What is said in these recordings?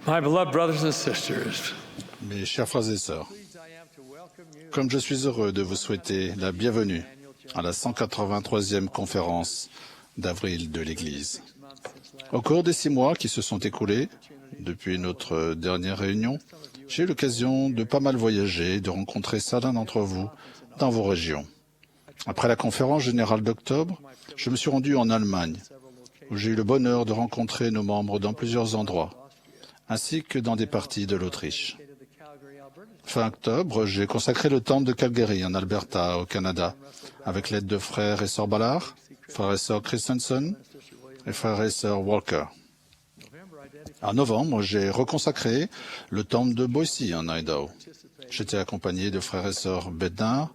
My beloved brothers and sisters, Mes chers frères et sœurs, comme je suis heureux de vous souhaiter la bienvenue à la 183e conférence d'avril de l'Église. Au cours des 6 mois qui se sont écoulés, depuis notre dernière réunion, j'ai eu l'occasion de pas mal voyager et de rencontrer certains d'entre vous dans vos régions. Après la conférence générale d'octobre, je me suis rendu en Allemagne, où j'ai eu le bonheur de rencontrer nos membres dans plusieurs endroits, ainsi que dans des parties de l'Autriche. Fin octobre, j'ai consacré le temple de Calgary, en Alberta, au Canada, avec l'aide de frères et sœurs Ballard, frères et sœurs Christensen et frères et sœurs Walker. En novembre, j'ai reconsacré le temple de Boise, en Idaho. J'étais accompagné de frères et sœurs Bednar,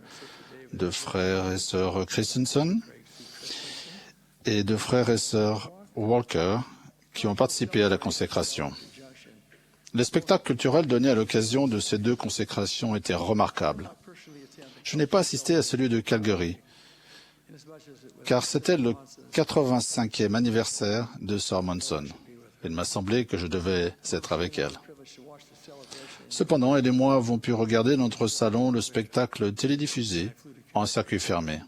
de frères et sœurs Christensen et de frères et sœurs Walker qui ont participé à la consécration. Les spectacles culturels donnés à l'occasion de ces 2 consécrations étaient remarquables. Je n'ai pas assisté à celui de Calgary, car c'était le 85e anniversaire de Sœur Monson. Il m'a semblé que je devais être avec elle. Cependant, elle et moi avons pu regarder dans notre salon le spectacle télédiffusé en circuit fermé.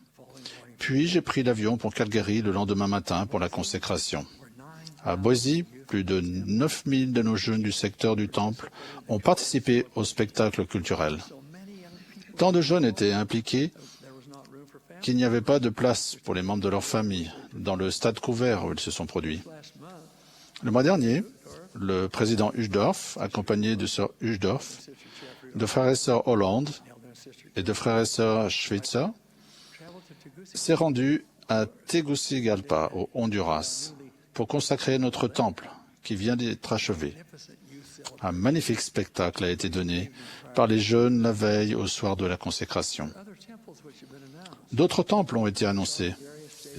Puis j'ai pris l'avion pour Calgary le lendemain matin pour la consécration. À Boise, plus de 9000 de nos jeunes du secteur du temple ont participé au spectacle culturel. Tant de jeunes étaient impliqués qu'il n'y avait pas de place pour les membres de leur famille dans le stade couvert où ils se sont produits. Le mois dernier, le président Uchtdorf, accompagné de sœur Uchtdorf, de frères et sœurs Hollande et de frères et sœurs Schweitzer, s'est rendu à Tegucigalpa, au Honduras, pour consacrer notre temple qui vient d'être achevé. Un magnifique spectacle a été donné par les jeunes la veille au soir de la consécration. D'autres temples ont été annoncés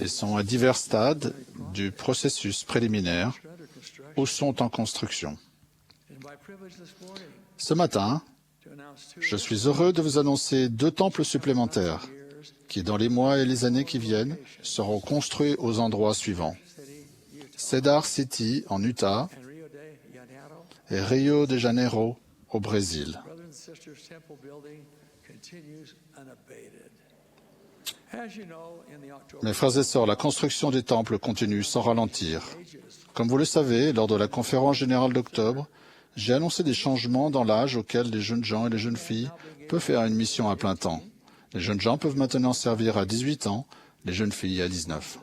et sont à divers stades du processus préliminaire ou sont en construction. Ce matin, je suis heureux de vous annoncer 2 temples supplémentaires qui, dans les mois et les années qui viennent, seront construits aux endroits suivants. Cedar City, en Utah, et Rio de Janeiro, au Brésil. Mes frères et sœurs, la construction des temples continue sans ralentir. Comme vous le savez, lors de la conférence générale d'octobre, j'ai annoncé des changements dans l'âge auquel les jeunes gens et les jeunes filles peuvent faire une mission à plein temps. Les jeunes gens peuvent maintenant servir à 18 ans, les jeunes filles à 19.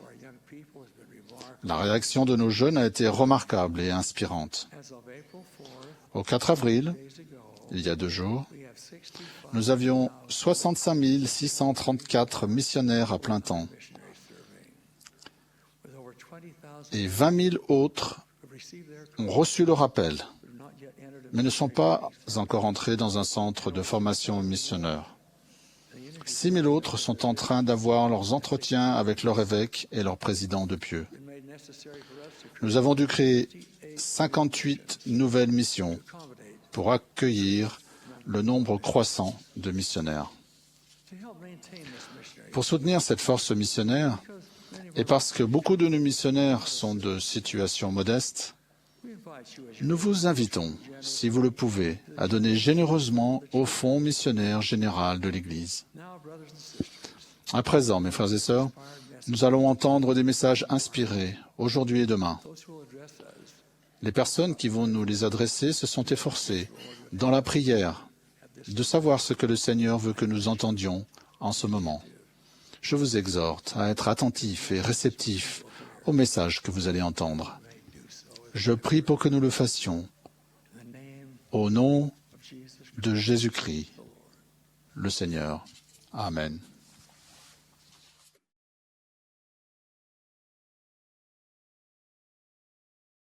La réaction de nos jeunes a été remarquable et inspirante. Au 4 avril, il y a 2 jours, nous avions 65 634 missionnaires à plein temps et 20 000 autres ont reçu le rappel, mais ne sont pas encore entrés dans un centre de formation missionnaire. 6 000 autres sont en train d'avoir leurs entretiens avec leur évêque et leur président de Pieux. Nous avons dû créer 58 nouvelles missions pour accueillir le nombre croissant de missionnaires. Pour soutenir cette force missionnaire, et parce que beaucoup de nos missionnaires sont de situation modeste, nous vous invitons, si vous le pouvez, à donner généreusement au Fonds missionnaire général de l'Église. À présent, mes frères et sœurs, nous allons entendre des messages inspirés, aujourd'hui et demain. Les personnes qui vont nous les adresser se sont efforcées, dans la prière, de savoir ce que le Seigneur veut que nous entendions en ce moment. Je vous exhorte à être attentifs et réceptifs au message que vous allez entendre. Je prie pour que nous le fassions, au nom de Jésus-Christ, le Seigneur. Amen.